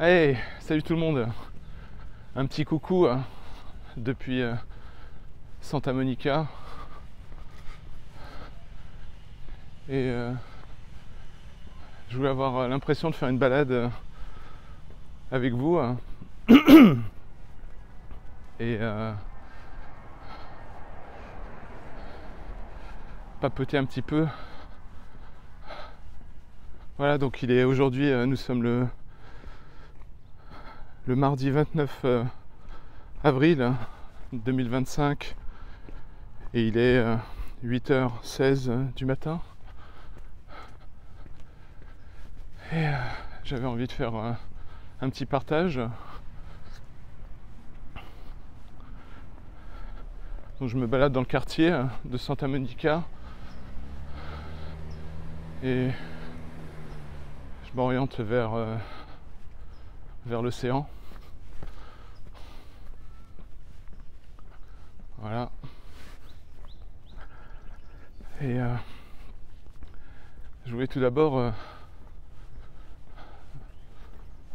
Hey, salut tout le monde. Un petit coucou depuis Santa Monica. Et je voulais avoir l'impression de faire une balade avec vous. Et papoter un petit peu. Voilà, donc il est aujourd'hui, nous sommes le mardi 29 avril 2025 et il est 8h16 du matin. Et j'avais envie de faire un petit partage. Donc je me balade dans le quartier de Santa Monica et je m'oriente vers l'océan. Voilà. Et je voulais tout d'abord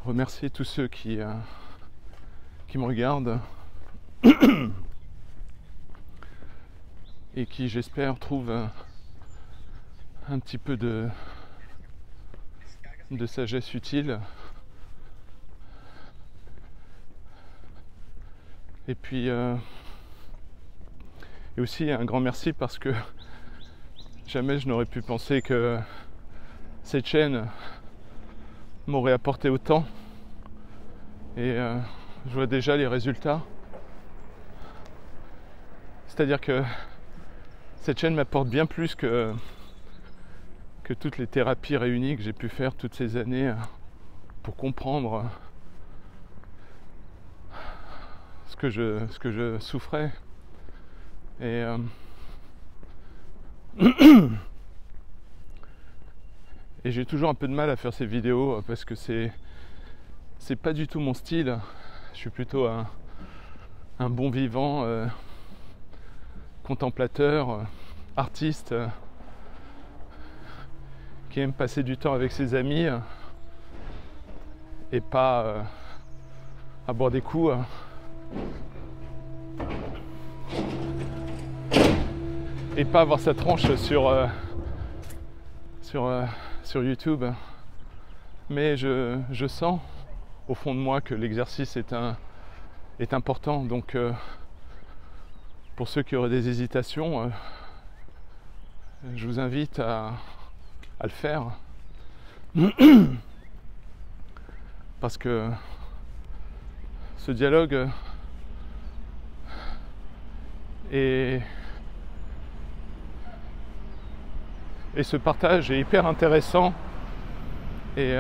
remercier tous ceux qui me regardent et qui, j'espère, trouvent un petit peu de sagesse utile. Et puis et aussi un grand merci parce que jamais je n'aurais pu penser que cette chaîne m'aurait apporté autant. Et je vois déjà les résultats. C'est-à-dire que cette chaîne m'apporte bien plus que toutes les thérapies réunies que j'ai pu faire toutes ces années pour comprendre ce que je souffrais. Et et j'ai toujours un peu de mal à faire ces vidéos parce que c'est pas du tout mon style. Je suis plutôt un bon vivant, contemplateur, artiste, qui aime passer du temps avec ses amis et pas à boire des coups. Et pas avoir sa tranche sur YouTube. Mais je sens au fond de moi que l'exercice est important. Donc pour ceux qui auraient des hésitations, je vous invite à le faire. Parce que ce dialogue et ce partage est hyper intéressant et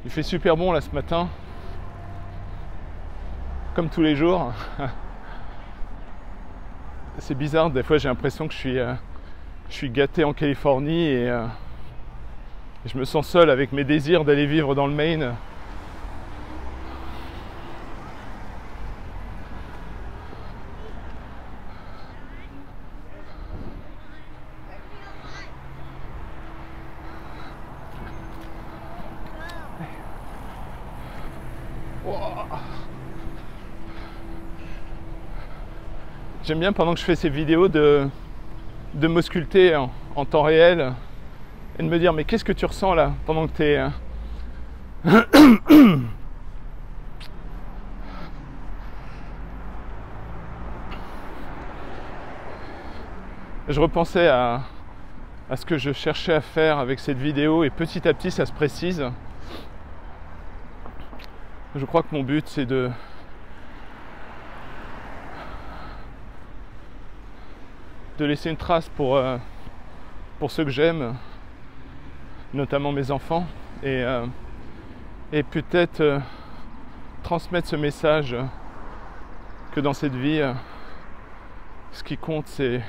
il fait super bon là ce matin, comme tous les jours. C'est bizarre, des fois j'ai l'impression que je suis gâté en Californie et je me sens seul avec mes désirs d'aller vivre dans le Maine. J'aime bien pendant que je fais ces vidéos de m'ausculter en temps réel et de me dire mais qu'est-ce que tu ressens là pendant que tu es je repensais à ce que je cherchais à faire avec cette vidéo et petit à petit ça se précise. Je crois que mon but c'est de laisser une trace pour ceux que j'aime, notamment mes enfants, et peut-être transmettre ce message que dans cette vie, ce qui compte c'est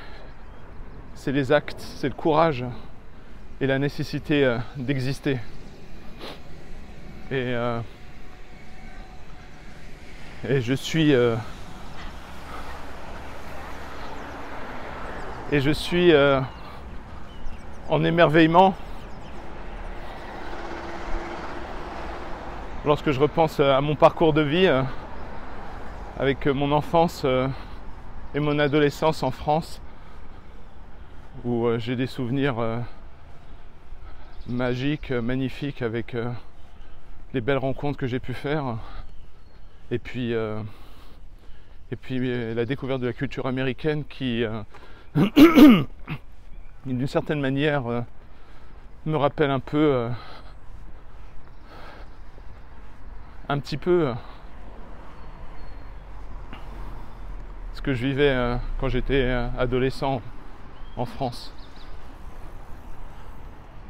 les actes, c'est le courage et la nécessité d'exister. Et Et je suis en émerveillement lorsque je repense à mon parcours de vie avec mon enfance et mon adolescence en France, où j'ai des souvenirs magiques, magnifiques, avec les belles rencontres que j'ai pu faire, et puis la découverte de la culture américaine qui d'une certaine manière me rappelle un petit peu ce que je vivais quand j'étais adolescent en France.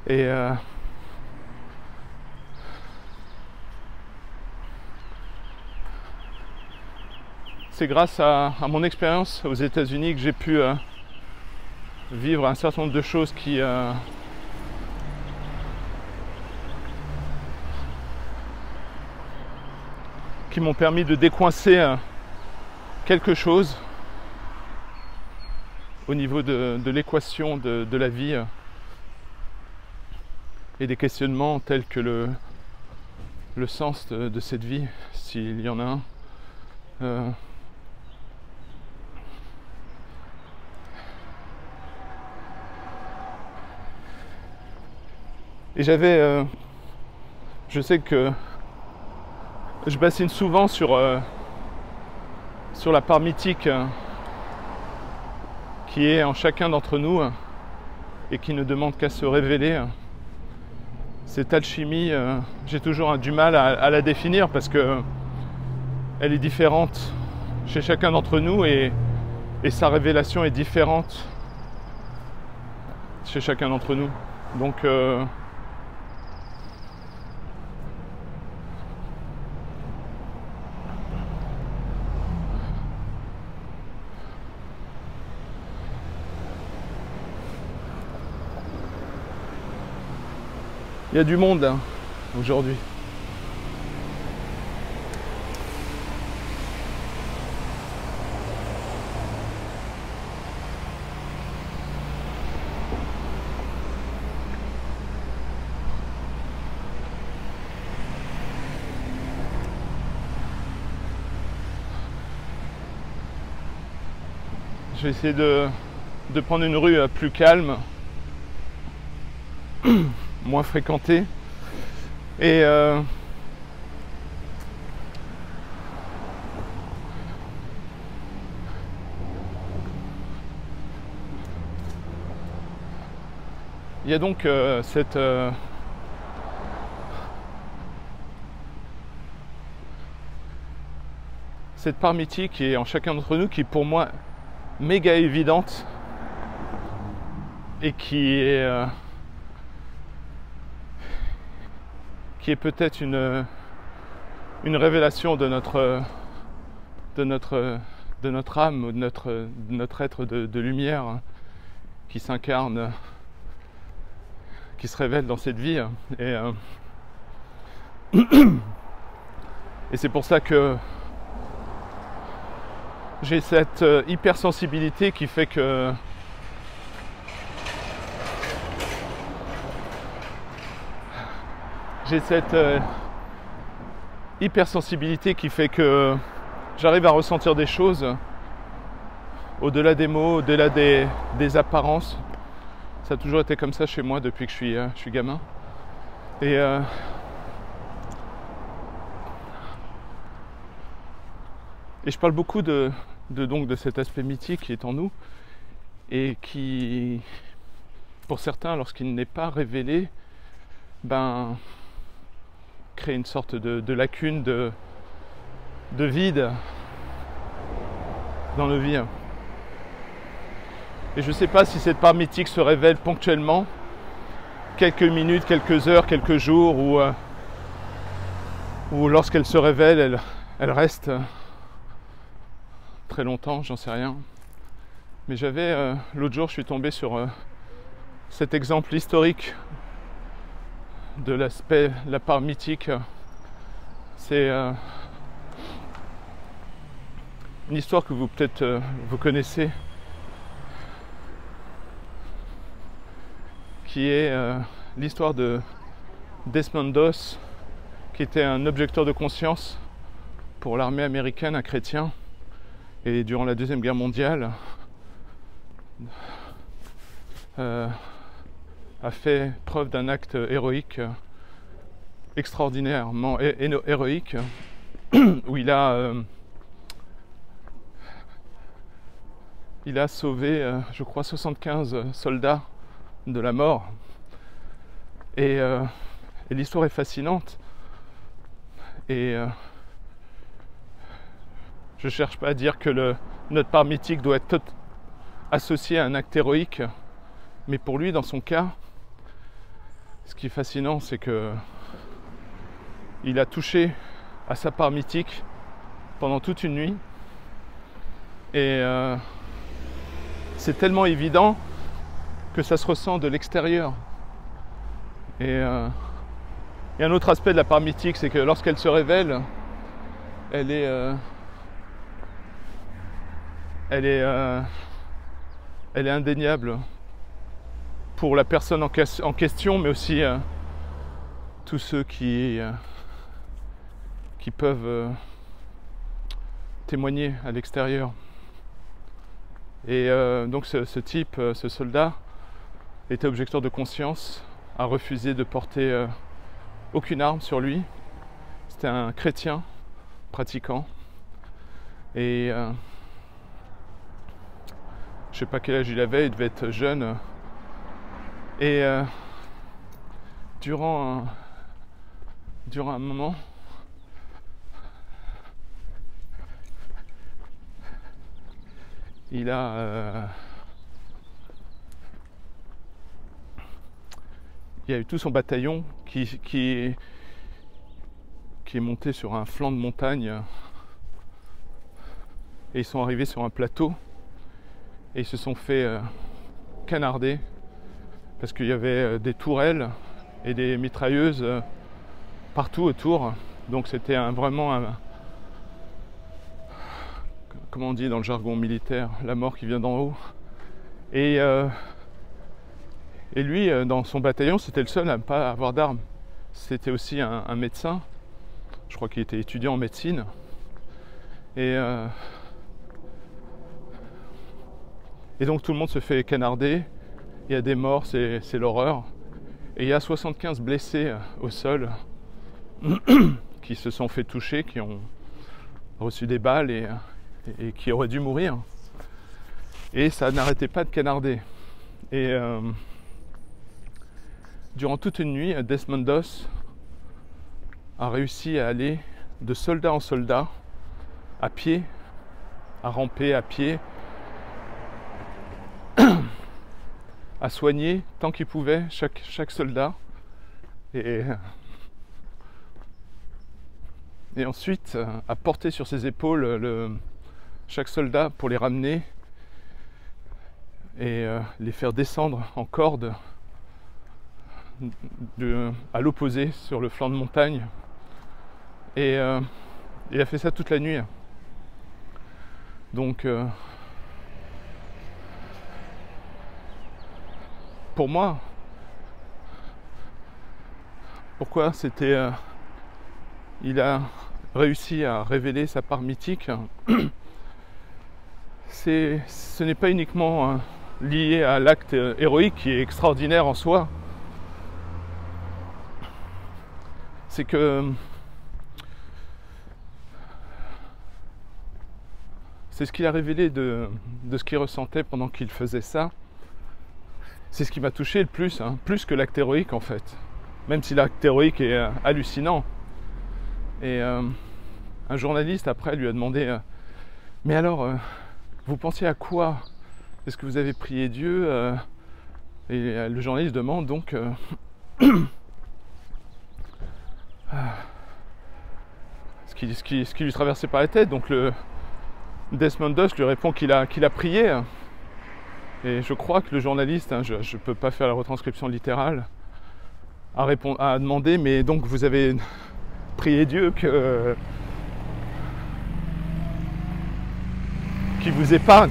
Et c'est grâce à mon expérience aux États-Unis que j'ai pu vivre un certain nombre de choses qui m'ont permis de décoincer quelque chose au niveau de l'équation de la vie et des questionnements tels que le sens de cette vie, s'il y en a un. Et je sais que je bassine souvent sur la part mythique qui est en chacun d'entre nous et qui ne demande qu'à se révéler. Cette alchimie, j'ai toujours du mal à la définir parce que elle est différente chez chacun d'entre nous et sa révélation est différente chez chacun d'entre nous. Donc il y a du monde hein, aujourd'hui. Je vais essayer de prendre une rue plus calme, moins fréquentée, et il y a donc cette part mythique qui est en chacun d'entre nous, qui pour moi méga évidente et qui est peut-être une révélation de notre âme, de notre être de lumière hein, qui s'incarne, qui se révèle dans cette vie. Et c'est pour ça que j'ai cette hypersensibilité qui fait que j'arrive à ressentir des choses au-delà des mots, au-delà des apparences. Ça a toujours été comme ça chez moi depuis que je suis gamin. Et je parle beaucoup de cet aspect mythique qui est en nous et qui, pour certains, lorsqu'il n'est pas révélé, crée une sorte de lacune, de vide dans nos vies. Et je ne sais pas si cette part mythique se révèle ponctuellement, quelques minutes, quelques heures, quelques jours, ou lorsqu'elle se révèle, elle reste très longtemps, j'en sais rien. Mais l'autre jour, je suis tombé sur cet exemple historique de la part mythique. C'est une histoire que vous peut-être vous connaissez, qui est l'histoire de Desmond Doss, qui était un objecteur de conscience pour l'armée américaine, un chrétien, et durant la Deuxième Guerre mondiale a fait preuve d'un acte héroïque, extraordinairement héroïque, où il a sauvé, je crois, 75 soldats de la mort. Et l'histoire est fascinante. Et je cherche pas à dire que notre part mythique doit être associée à un acte héroïque, mais pour lui, dans son cas, ce qui est fascinant, c'est que il a touché à sa part mythique pendant toute une nuit. Et c'est tellement évident que ça se ressent de l'extérieur. Et un autre aspect de la part mythique, c'est que lorsqu'elle se révèle, elle est indéniable pour la personne en question, mais aussi tous ceux qui peuvent témoigner à l'extérieur. Et donc ce type, ce soldat, était objecteur de conscience, a refusé de porter aucune arme sur lui. C'était un chrétien pratiquant. Et je sais pas quel âge il avait, il devait être jeune. Et durant un moment, il y a eu tout son bataillon qui est monté sur un flanc de montagne, et ils sont arrivés sur un plateau et ils se sont fait canarder parce qu'il y avait des tourelles et des mitrailleuses partout autour. Donc c'était vraiment comment on dit dans le jargon militaire, la mort qui vient d'en haut. Et lui, dans son bataillon, c'était le seul à ne pas avoir d'armes. C'était aussi un médecin. Je crois qu'il était étudiant en médecine. Et donc tout le monde se fait canarder. Il y a des morts, c'est l'horreur. Et il y a 75 blessés au sol qui se sont fait toucher, qui ont reçu des balles et qui auraient dû mourir. Et ça n'arrêtait pas de canarder. Et durant toute une nuit, Desmond Doss a réussi à aller de soldat en soldat, à pied, à ramper à pied, à soigner tant qu'il pouvait chaque soldat. Et ensuite, à porter sur ses épaules chaque soldat pour les ramener et les faire descendre en corde à l'opposé sur le flanc de montagne. Et il a fait ça toute la nuit. Donc pour moi, pourquoi c'était il a réussi à révéler sa part mythique, ce n'est pas uniquement lié à l'acte héroïque qui est extraordinaire en soi. C'est que c'est ce qu'il a révélé de ce qu'il ressentait pendant qu'il faisait ça. C'est ce qui m'a touché le plus, plus que l'acte héroïque en fait. Même si l'acte héroïque est hallucinant. Et un journaliste après lui a demandé mais alors, vous pensiez à quoi? Est-ce que vous avez prié Dieu? Et le journaliste demande donc ce qui lui traversait par la tête. Donc Desmond Doss lui répond qu'il a prié. Et je crois que le journaliste, je ne peux pas faire la retranscription littérale, a demandé mais donc vous avez prié Dieu qui vous épargne,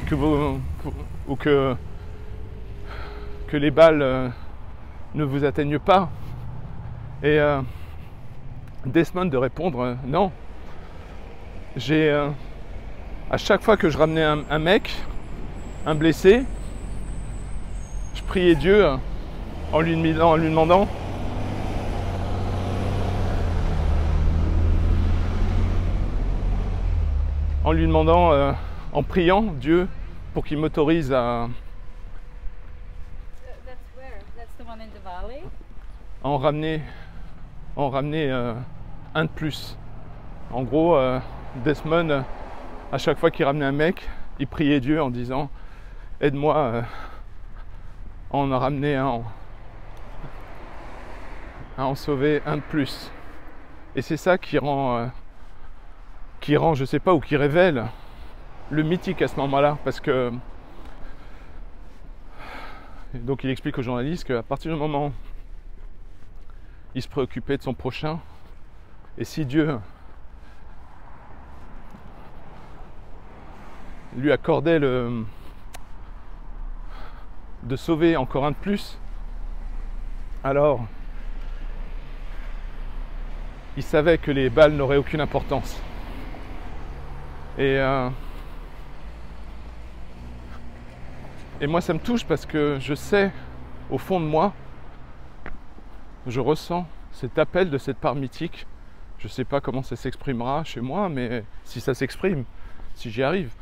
ou que les balles ne vous atteignent pas. Et Desmond de répondre non. À chaque fois que je ramenais un mec, un blessé, je priais Dieu en lui demandant en priant Dieu pour qu'il m'autorise à en ramener un de plus. En gros, Desmond, à chaque fois qu'il ramenait un mec, il priait Dieu en disant « Aide-moi à en ramener un, à en sauver un de plus. » Et c'est ça qui rend, je sais pas, ou qui révèle le mythique à ce moment-là, parce que donc il explique aux journalistes qu'à partir du moment où il se préoccupait de son prochain, et si Dieu lui accordait de sauver encore un de plus, alors il savait que les balles n'auraient aucune importance. Et moi ça me touche parce que je sais, au fond de moi, je ressens cet appel de cette part mythique. Je ne sais pas comment ça s'exprimera chez moi, mais si ça s'exprime, si j'y arrive,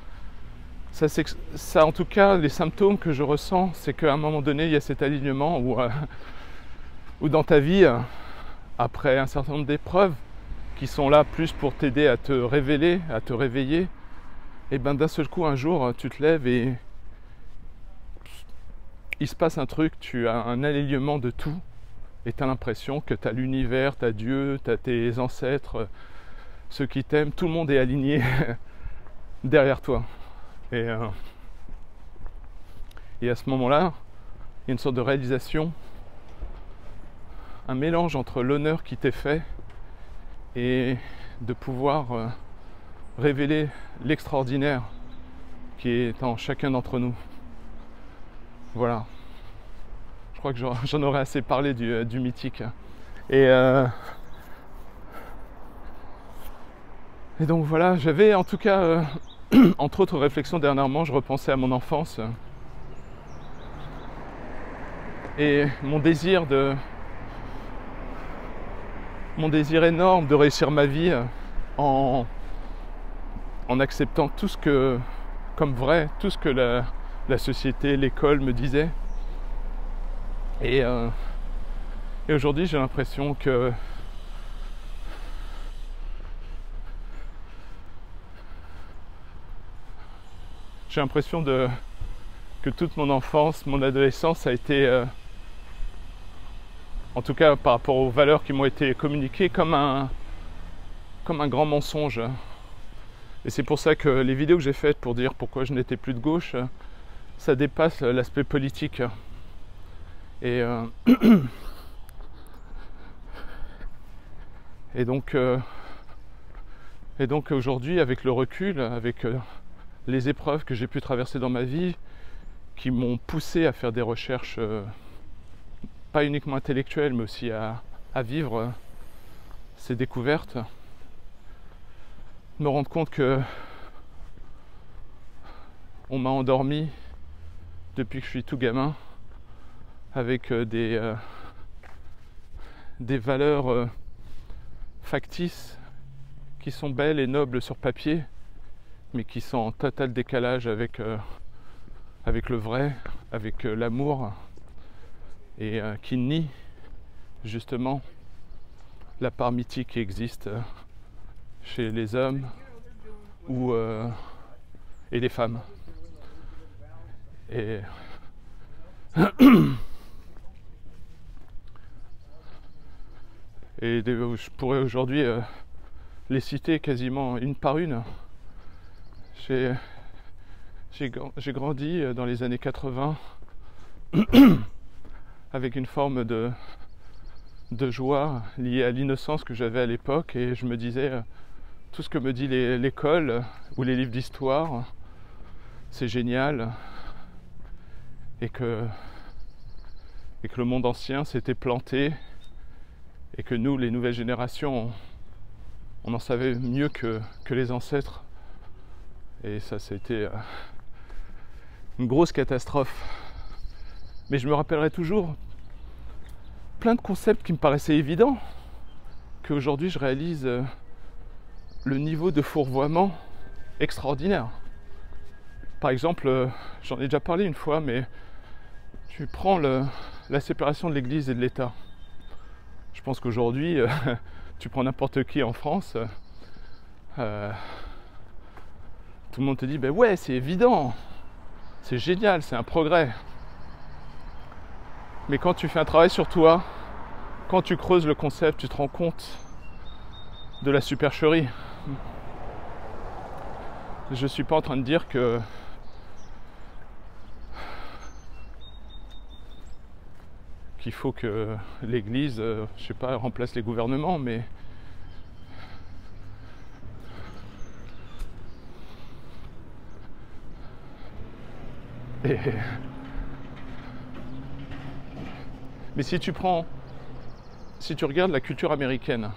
ça en tout cas, les symptômes que je ressens, c'est qu'à un moment donné, il y a cet alignement où dans ta vie, après un certain nombre d'épreuves qui sont là plus pour t'aider à te révéler, à te réveiller, et ben d'un seul coup, un jour, tu te lèves et il se passe un truc, tu as un alignement de tout, et tu as l'impression que tu as l'univers, tu as Dieu, tu as tes ancêtres, ceux qui t'aiment, tout le monde est aligné derrière toi. Et à ce moment-là, il y a une sorte de réalisation, un mélange entre l'honneur qui t'est fait et de pouvoir révéler l'extraordinaire qui est en chacun d'entre nous. Voilà. Je crois que j'en aurais assez parlé du mythique. Et donc voilà, j'avais en tout cas, entre autres réflexions dernièrement, je repensais à mon enfance et mon désir énorme de réussir ma vie en acceptant tout ce que, comme vrai, tout ce que la société, l'école me disait. Et aujourd'hui, j'ai l'impression que que toute mon enfance, mon adolescence a été, en tout cas par rapport aux valeurs qui m'ont été communiquées, comme un grand mensonge. Et c'est pour ça que les vidéos que j'ai faites pour dire pourquoi je n'étais plus de gauche, ça dépasse l'aspect politique. Et donc aujourd'hui, avec le recul, avec les épreuves que j'ai pu traverser dans ma vie, qui m'ont poussé à faire des recherches, pas uniquement intellectuelles, mais aussi à vivre ces découvertes, me rendre compte que on m'a endormi depuis que je suis tout gamin avec des valeurs factices qui sont belles et nobles sur papier, mais qui sont en total décalage avec le vrai, avec l'amour, et qui nient justement la part mythique qui existe chez les hommes et les femmes. Et je pourrais aujourd'hui les citer quasiment une par une. J'ai grandi dans les années 80 avec une forme de joie liée à l'innocence que j'avais à l'époque, et je me disais tout ce que me dit l'école ou les livres d'histoire, c'est génial et que le monde ancien s'était planté et que nous, les nouvelles générations, on en savait mieux que les ancêtres. Et ça, c'était une grosse catastrophe. Mais je me rappellerai toujours plein de concepts qui me paraissaient évidents, qu'aujourd'hui je réalise le niveau de fourvoiement extraordinaire. Par exemple, j'en ai déjà parlé une fois, mais tu prends la séparation de l'Église et de l'État. Je pense qu'aujourd'hui, tu prends n'importe qui en France, tout le monde te dit ben ouais, c'est évident, c'est génial, c'est un progrès. Mais quand tu fais un travail sur toi, quand tu creuses le concept, tu te rends compte de la supercherie. Je ne suis pas en train de dire qu'il faut que l'Église, je sais pas, remplace les gouvernements, mais mais si tu regardes la culture américaine,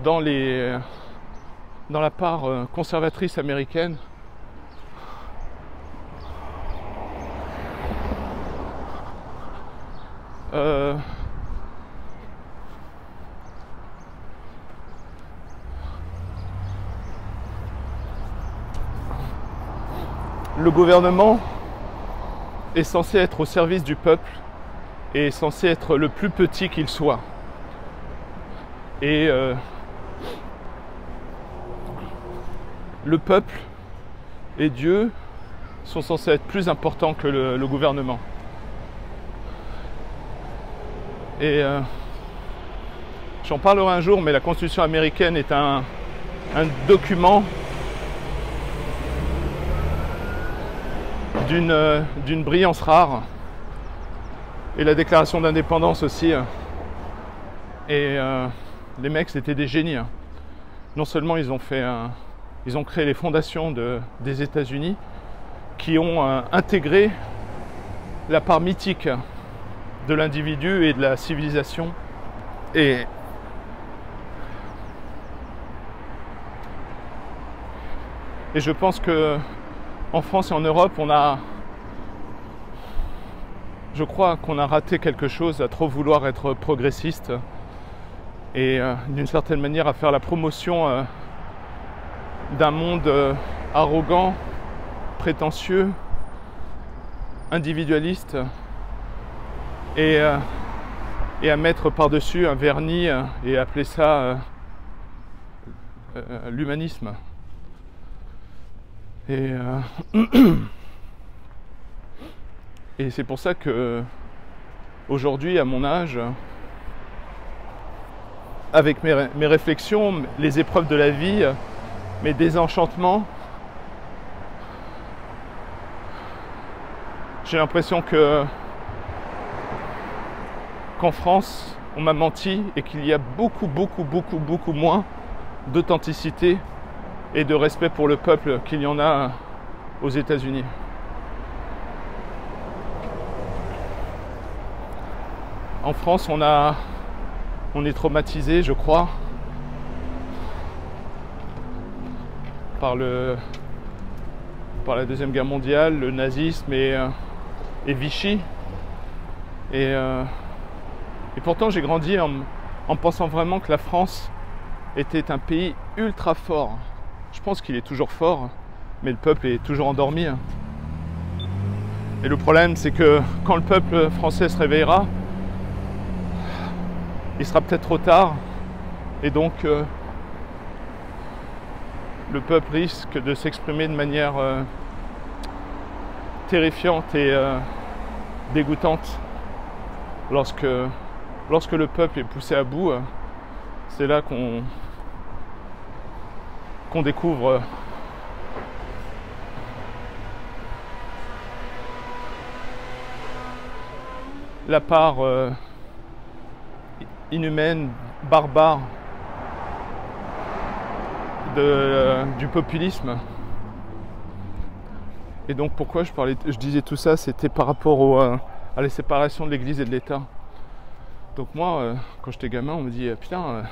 dans la part conservatrice américaine, le gouvernement est censé être au service du peuple et est censé être le plus petit qu'il soit. Et le peuple et Dieu sont censés être plus importants que le gouvernement. Et j'en parlerai un jour, mais la Constitution américaine est un document d'une brillance rare, et la déclaration d'indépendance aussi. Et les mecs, c'était des génies. Non seulement ils ont créé les fondations des États-Unis, qui ont intégré la part mythique de l'individu et de la civilisation. Et je pense que en France et en Europe, je crois qu'on a raté quelque chose à trop vouloir être progressiste et d'une certaine manière à faire la promotion d'un monde arrogant, prétentieux, individualiste et à mettre par-dessus un vernis et appeler ça l'humanisme. Et c'est pour ça que aujourd'hui, à mon âge, avec mes réflexions, les épreuves de la vie, mes désenchantements, j'ai l'impression qu'en France, on m'a menti et qu'il y a beaucoup moins d'authenticité et de respect pour le peuple qu'il y en a aux États-Unis. En France, on est traumatisé, je crois, par la Deuxième Guerre mondiale, le nazisme et Vichy. Et pourtant, j'ai grandi en pensant vraiment que la France était un pays ultra fort. Je pense qu'il est toujours fort, mais le peuple est toujours endormi. Et le problème, c'est que quand le peuple français se réveillera, il sera peut-être trop tard. Et donc, le peuple risque de s'exprimer de manière terrifiante et dégoûtante. Lorsque le peuple est poussé à bout, c'est là qu'on découvre la part inhumaine, barbare du populisme. Et donc pourquoi je disais tout ça, c'était par rapport à la séparation de l'Église et de l'État. Donc moi, quand j'étais gamin, on me dit putain,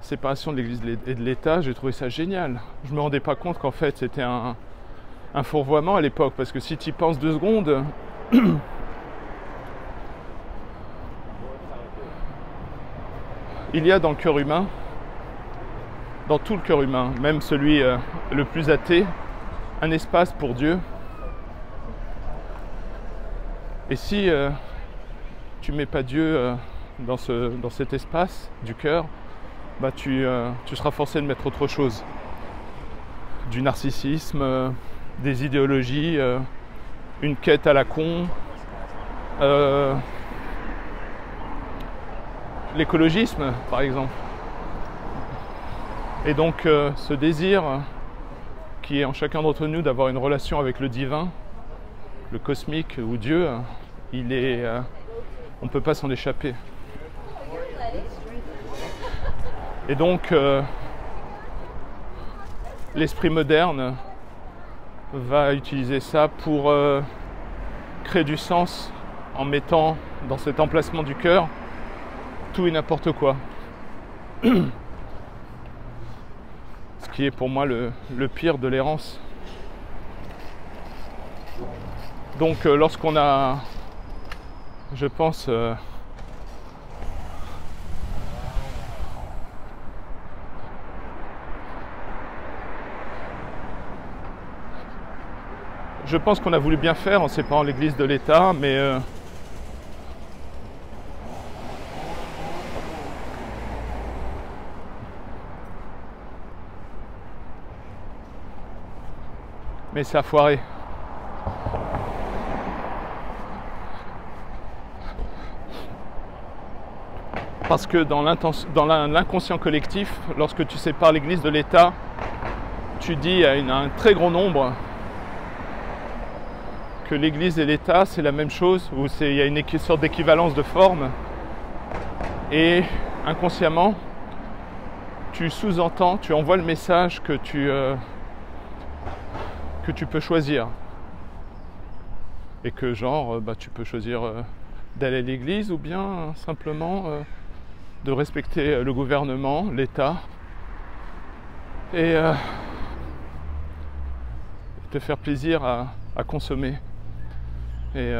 séparation de l'Église et de l'État, j'ai trouvé ça génial. Je me rendais pas compte qu'en fait c'était un fourvoiement à l'époque, parce que si tu y penses 2 secondes, il y a dans le cœur humain, dans tout le cœur humain, même celui le plus athée, un espace pour Dieu. Et si tu mets pas Dieu dans cet espace du cœur, bah tu seras forcé de mettre autre chose. Du narcissisme, des idéologies, une quête à la con, l'écologisme par exemple. Et donc ce désir qui est en chacun d'entre nous d'avoir une relation avec le divin, le cosmique ou Dieu, on ne peut pas s'en échapper. Et donc l'esprit moderne va utiliser ça pour créer du sens en mettant dans cet emplacement du cœur tout et n'importe quoi. Ce qui est pour moi le pire de l'errance. Donc lorsqu'on a, je pense, qu'on a voulu bien faire en séparant l'Église de l'État, mais ça a foiré. Parce que dans l'inconscient collectif, lorsque tu sépares l'Église de l'État, tu dis à un très grand nombre que l'Église et l'État c'est la même chose, ou il y a une sorte d'équivalence de forme, et inconsciemment tu sous-entends, tu envoies le message que tu peux choisir, et que genre tu peux choisir d'aller à l'église ou bien simplement de respecter le gouvernement, l'État, et te faire plaisir à consommer. Et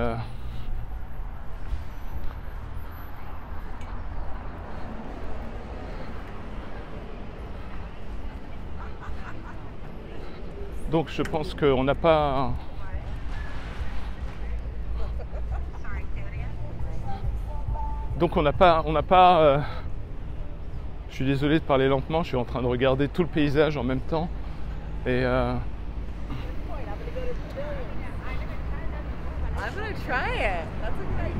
donc je pense qu'on n'a pas je suis désolé de parler lentement, je suis en train de regarder tout le paysage en même temps, et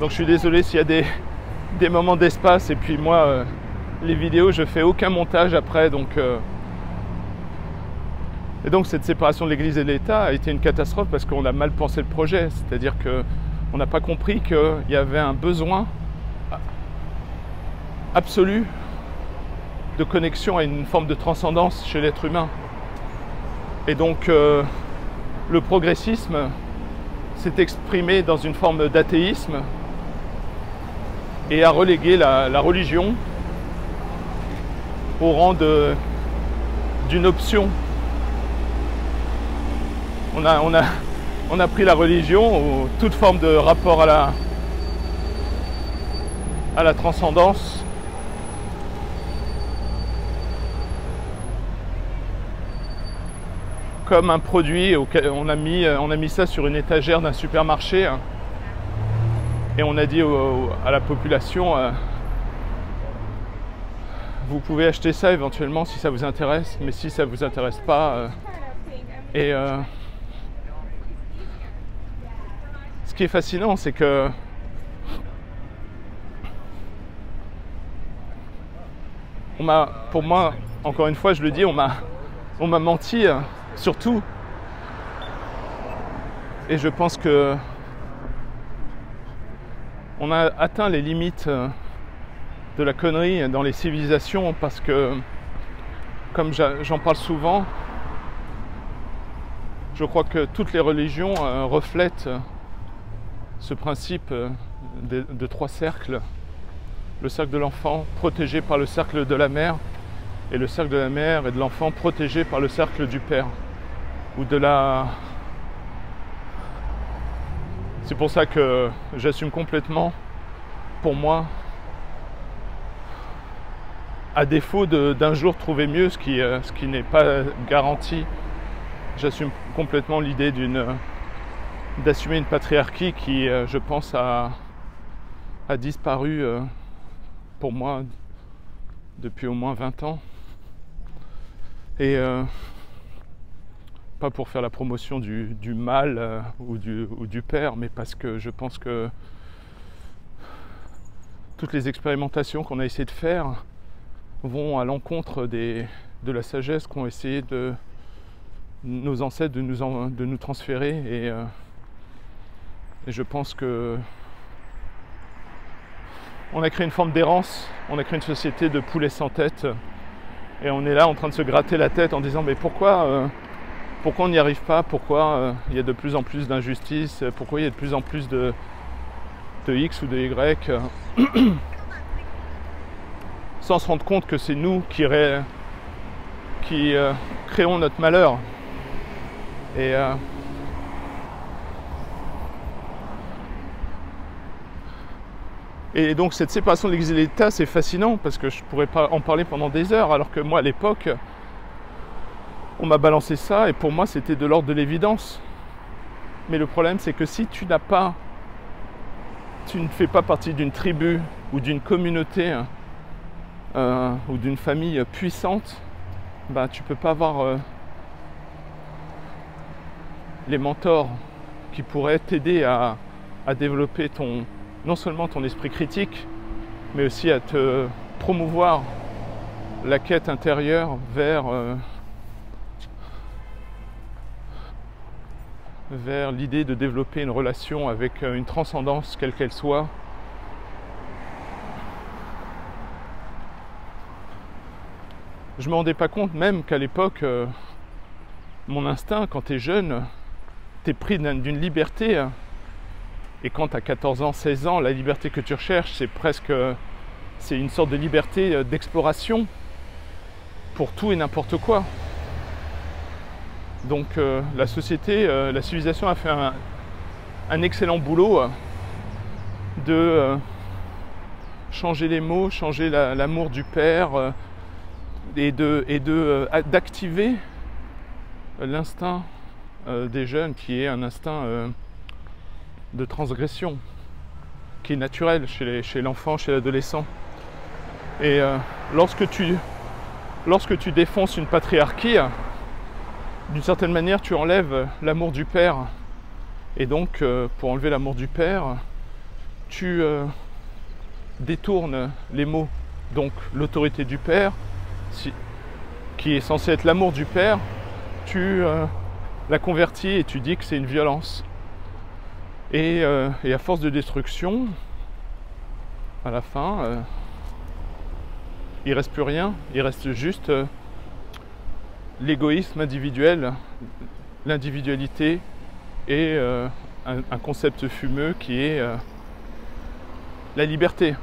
donc je suis désolé s'il y a des moments d'espace, et puis moi les vidéos je fais aucun montage après, et donc cette séparation de l'Église et de l'État a été une catastrophe parce qu'on a mal pensé le projet, c'est-à-dire qu'on n'a pas compris qu'il y avait un besoin absolu de connexion à une forme de transcendance chez l'être humain. Et donc le progressisme s'est exprimé dans une forme d'athéisme et a relégué la religion au rang d'une option. On a pris la religion, ou toute forme de rapport à la transcendance, comme un produit auquel on a mis ça sur une étagère d'un supermarché, hein, et on a dit à la population vous pouvez acheter ça éventuellement si ça vous intéresse, mais si ça vous intéresse pas, ce qui est fascinant, c'est que pour moi, encore une fois, je le dis, on m'a menti sur tout. Et je pense que on a atteint les limites de la connerie dans les civilisations, parce que comme j'en parle souvent, je crois que toutes les religions reflètent ce principe de 3 cercles. Le cercle de l'enfant protégé par le cercle de la mère, et le cercle de la mère et de l'enfant protégé par le cercle du père. Ou de la... C'est pour ça que j'assume complètement, pour moi, à défaut d'un jour trouver mieux, ce qui n'est pas garanti, j'assume complètement l'idée d'assumer une patriarchie qui, je pense, a disparu pour moi depuis au moins 20 ans. Et pas pour faire la promotion du mâle ou du père, mais parce que je pense que toutes les expérimentations qu'on a essayé de faire vont à l'encontre de la sagesse qu'ont essayé nos ancêtres de nous transférer. Et je pense que on a créé une forme d'errance, on a créé une société de poulets sans tête, et on est là en train de se gratter la tête en disant mais pourquoi on n'y arrive pas, pourquoi il y a de plus en plus d'injustices, pourquoi il y a de plus en plus de X ou de Y, sans se rendre compte que c'est nous qui créons notre malheur. Et donc cette séparation de l'Église et de l'État, c'est fascinant parce que je pourrais pas en parler pendant des heures, alors que moi à l'époque, on m'a balancé ça et pour moi c'était de l'ordre de l'évidence. Mais le problème c'est que si tu ne fais pas partie d'une tribu ou d'une communauté ou d'une famille puissante, bah, tu ne peux pas avoir les mentors qui pourraient t'aider à développer non seulement ton esprit critique, mais aussi à te promouvoir la quête intérieure vers l'idée de développer une relation avec une transcendance, quelle qu'elle soit. Je ne me rendais pas compte même qu'à l'époque, mon instinct, quand tu es jeune, tu es pris d'une liberté. Et quand tu as 14 ans, 16 ans, la liberté que tu recherches, c'est une sorte de liberté d'exploration pour tout et n'importe quoi. Donc la société, la civilisation a fait un excellent boulot de changer les mots, changer l'amour du père et d'activer l'instinct des jeunes qui est un instinct de transgression qui est naturel chez l'enfant, chez l'adolescent. Et lorsque tu défonces une patriarchie, d'une certaine manière tu enlèves l'amour du père. Et donc pour enlever l'amour du père, tu détournes les mots. Donc l'autorité du père, qui est censée être l'amour du père, tu la convertis et tu dis que c'est une violence. Et à force de destruction, à la fin, il ne reste plus rien, il reste juste l'égoïsme individuel, l'individualité et un concept fumeux qui est la liberté.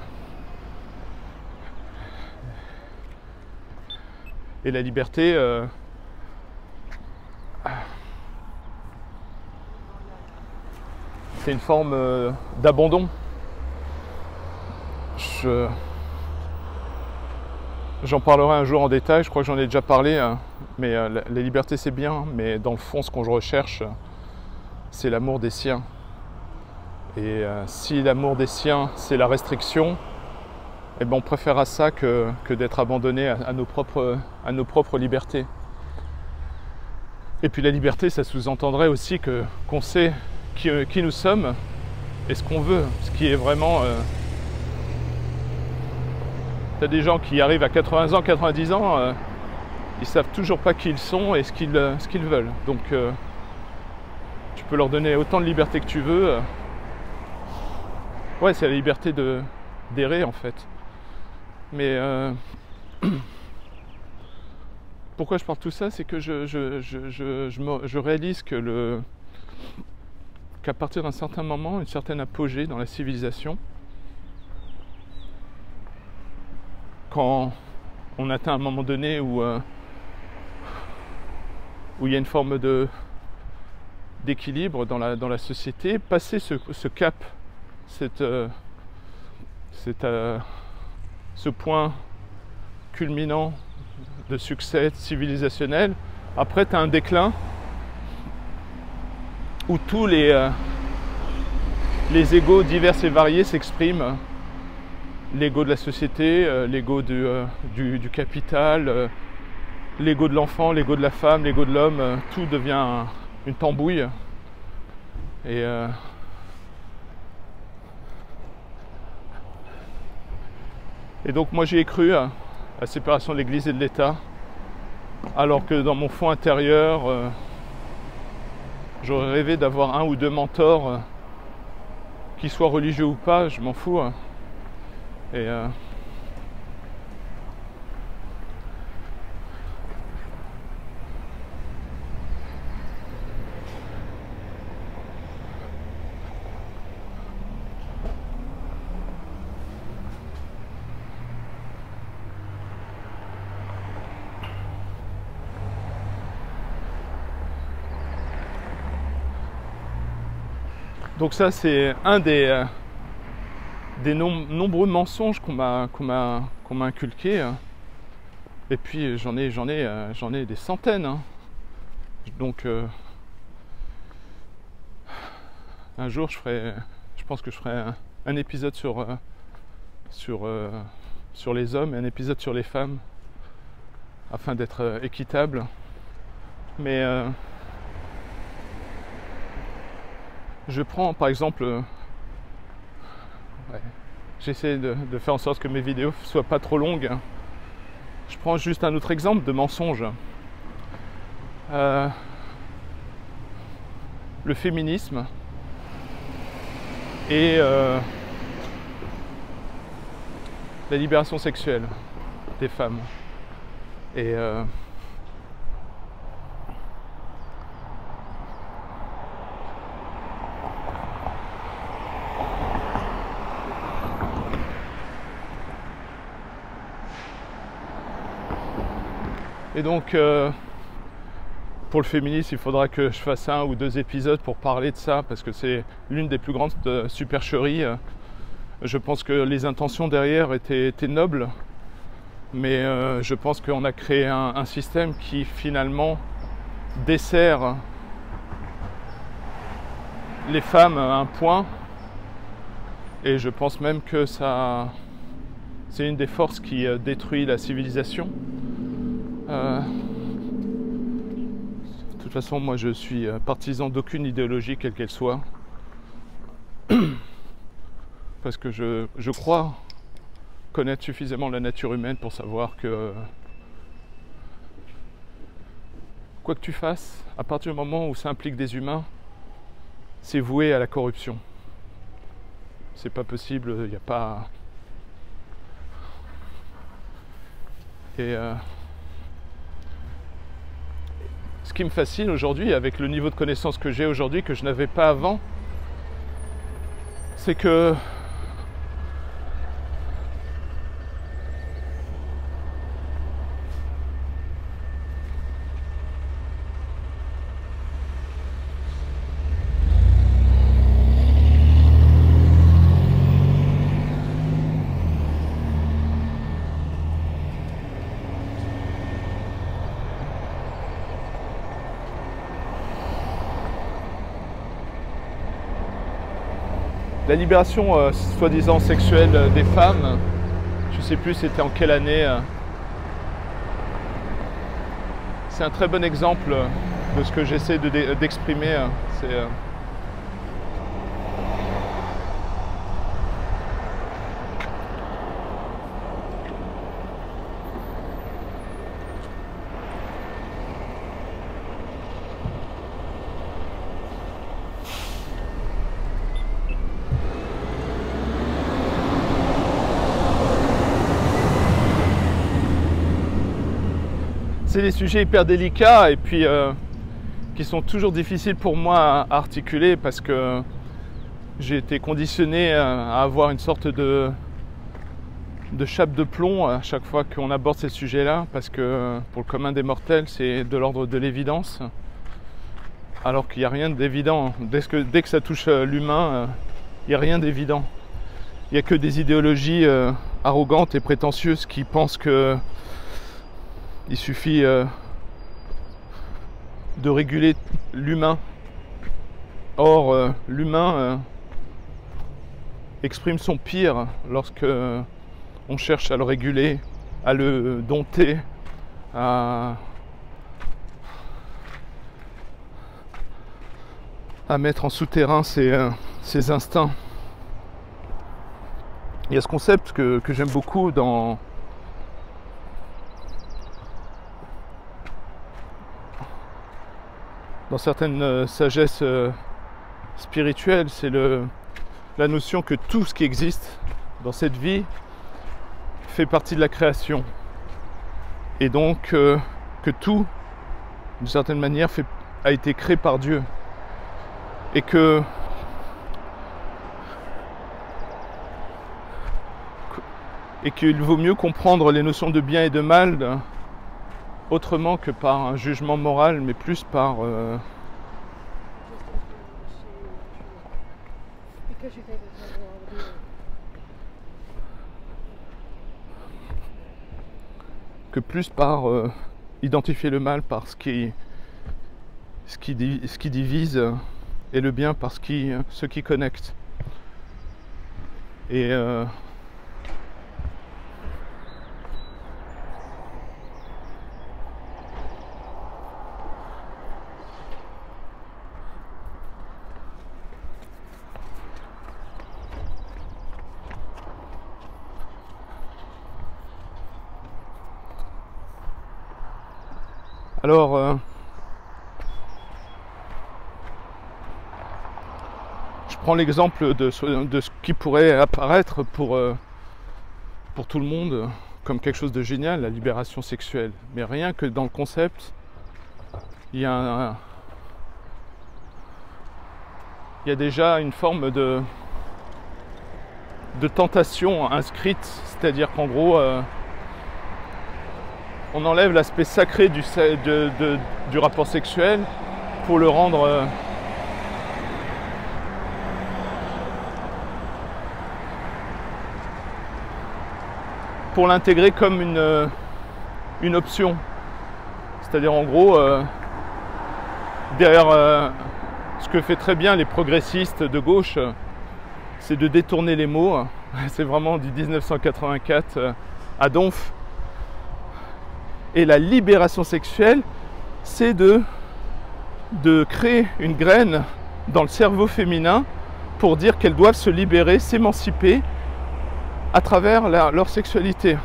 Et la liberté, c'est une forme d'abandon. J'en parlerai un jour en détail, je crois que j'en ai déjà parlé, mais la liberté c'est bien, mais dans le fond ce qu'on recherche, c'est l'amour des siens. Et si l'amour des siens c'est la restriction, eh ben on préférera ça que d'être abandonné à nos propres libertés. Et puis la liberté, ça sous-entendrait aussi qu'on sait qui nous sommes et ce qu'on veut, ce qui est vraiment... T'as des gens qui arrivent à 80 ans, 90 ans, ils savent toujours pas qui ils sont et ce qu'ils veulent. Donc tu peux leur donner autant de liberté que tu veux. Ouais, c'est la liberté d'errer en fait. Mais pourquoi je parle de tout ça, c'est que je réalise que qu'à partir d'un certain moment, une certaine apogée dans la civilisation, quand on atteint un moment donné où il y a une forme d'équilibre dans la société, passer ce cap, ce point culminant de succès civilisationnel, après tu as un déclin où tous les égos divers et variés s'expriment. L'ego de la société, l'ego du capital, l'ego de l'enfant, l'ego de la femme, l'ego de l'homme, tout devient une tambouille. Et donc moi j'y ai cru à la séparation de l'Église et de l'État, alors que dans mon fond intérieur, j'aurais rêvé d'avoir un ou deux mentors, qu'ils soient religieux ou pas, je m'en fous. Donc ça c'est un des nombreux mensonges qu'on m'a inculqués. Et puis j'en ai des centaines. Hein. Donc un jour je pense que je ferai un épisode sur les hommes et un épisode sur les femmes, afin d'être équitable. Mais je prends par exemple, j'essaie de faire en sorte que mes vidéos ne soient pas trop longues. Je prends juste un autre exemple de mensonge. Le féminisme et la libération sexuelle des femmes. Et donc, pour le féminisme, il faudra que je fasse un ou deux épisodes pour parler de ça, parce que c'est l'une des plus grandes supercheries. Je pense que les intentions derrière étaient nobles, mais je pense qu'on a créé un système qui finalement dessert les femmes à un point, et je pense même que c'est une des forces qui détruit la civilisation. De toute façon, moi je suis partisan d'aucune idéologie, quelle qu'elle soit, parce que je crois connaître suffisamment la nature humaine pour savoir que quoi que tu fasses, à partir du moment où ça implique des humains, c'est voué à la corruption. C'est pas possible, il n'y a pas... Ce qui me fascine aujourd'hui, avec le niveau de connaissance que j'ai aujourd'hui, que je n'avais pas avant, c'est que la libération soi-disant sexuelle des femmes, je sais plus c'était en quelle année, c'est un très bon exemple de ce que j'essaie d'exprimer. c'est des sujets hyper délicats et puis qui sont toujours difficiles pour moi à articuler parce que j'ai été conditionné à avoir une sorte de chape de plomb à chaque fois qu'on aborde ces sujets-là, parce que pour le commun des mortels, c'est de l'ordre de l'évidence, alors qu'il n'y a rien d'évident. Dès que ça touche l'humain, il n'y a rien d'évident. Il n'y a que des idéologies arrogantes et prétentieuses qui pensent qu'il suffit de réguler l'humain. Or, l'humain exprime son pire lorsque on cherche à le réguler, à le dompter, à mettre en souterrain ses instincts. Il y a ce concept que j'aime beaucoup dans certaines sagesses spirituelles, c'est la notion que tout ce qui existe dans cette vie fait partie de la création. Et donc que tout, d'une certaine manière, a été créé par Dieu. Et qu'il vaut mieux comprendre les notions de bien et de mal autrement que par un jugement moral, mais plus par identifier le mal par ce qui divise et le bien par ce qui connecte. Et alors, je prends l'exemple de ce qui pourrait apparaître pour tout le monde comme quelque chose de génial, la libération sexuelle. Mais rien que dans le concept, il y a déjà une forme de tentation inscrite, c'est-à-dire qu'en gros, on enlève l'aspect sacré du rapport sexuel pour le rendre pour l'intégrer comme une option. C'est-à-dire en gros derrière ce que fait très bien les progressistes de gauche, c'est de détourner les mots. C'est vraiment du 1984 à Donf. Et la libération sexuelle, c'est de créer une graine dans le cerveau féminin pour dire qu'elles doivent se libérer, s'émanciper à travers leur sexualité.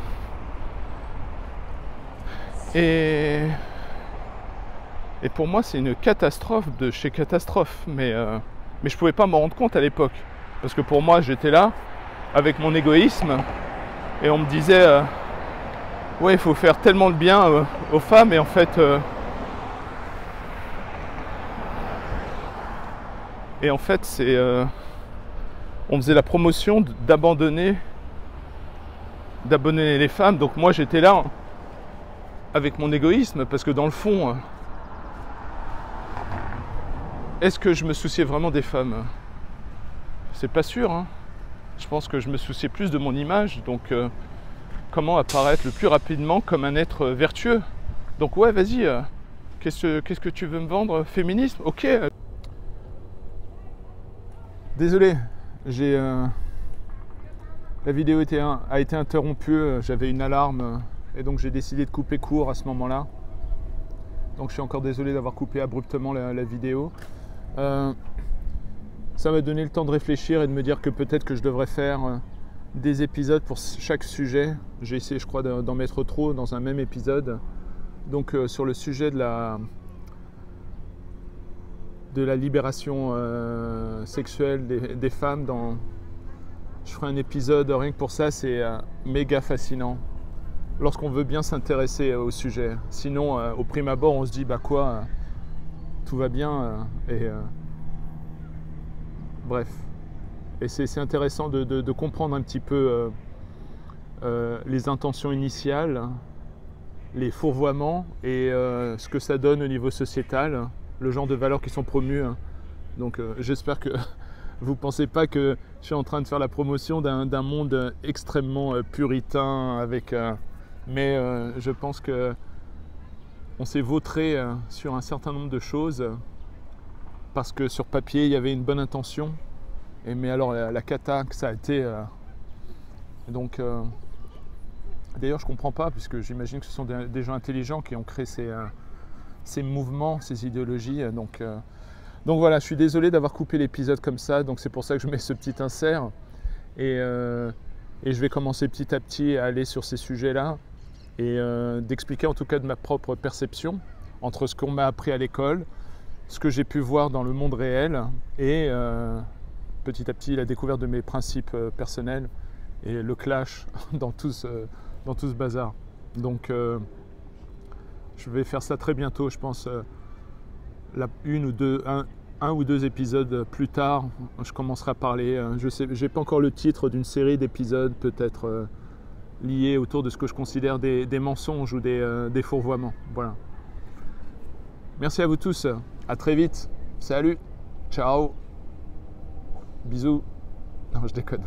Et pour moi, c'est une catastrophe de chez catastrophe. Mais je ne pouvais pas m'en rendre compte à l'époque. Parce que pour moi, j'étais là, avec mon égoïsme, et on me disait ouais, il faut faire tellement de bien aux femmes, et en fait c'est on faisait la promotion d'abandonner les femmes. Donc moi j'étais là avec mon égoïsme, parce que dans le fond, est-ce que je me souciais vraiment des femmes? C'est pas sûr, hein. Je pense que je me souciais plus de mon image, donc comment apparaître le plus rapidement comme un être vertueux. Donc ouais, vas-y, qu'est-ce que tu veux me vendre? Féminisme? Ok. Désolé, la vidéo a été interrompue, j'avais une alarme, et donc j'ai décidé de couper court à ce moment-là. Donc je suis encore désolé d'avoir coupé abruptement la vidéo. Ça m'a donné le temps de réfléchir et de me dire que peut-être que je devrais faire des épisodes pour chaque sujet. J'ai essayé, je crois, d'en mettre trop dans un même épisode. Donc sur le sujet de la libération sexuelle des femmes, je ferai un épisode rien que pour ça. C'est méga fascinant. lorsqu'on veut bien s'intéresser au sujet. Sinon, au prime abord, on se dit bah quoi, tout va bien bref. Et c'est intéressant de comprendre un petit peu les intentions initiales, les fourvoiements et ce que ça donne au niveau sociétal, le genre de valeurs qui sont promues. Donc j'espère que vous ne pensez pas que je suis en train de faire la promotion d'un monde extrêmement puritain mais je pense que on s'est vautré sur un certain nombre de choses parce que sur papier il y avait une bonne intention, mais alors la cata que ça a été donc d'ailleurs je comprends pas, puisque j'imagine que ce sont des gens intelligents qui ont créé ces mouvements, ces idéologies, donc voilà, je suis désolé d'avoir coupé l'épisode comme ça, donc c'est pour ça que je mets ce petit insert et je vais commencer petit à petit à aller sur ces sujets-là et d'expliquer en tout cas de ma propre perception entre ce qu'on m'a appris à l'école, ce que j'ai pu voir dans le monde réel et petit à petit la découverte de mes principes personnels et le clash dans tout ce bazar. Donc je vais faire ça très bientôt, je pense un ou deux épisodes plus tard, je commencerai à parler, je sais, j'ai pas encore le titre d'une série d'épisodes peut-être liés autour de ce que je considère des mensonges ou des fourvoiements. Voilà. Merci à vous tous, à très vite, salut, ciao, bisous, non je déconne.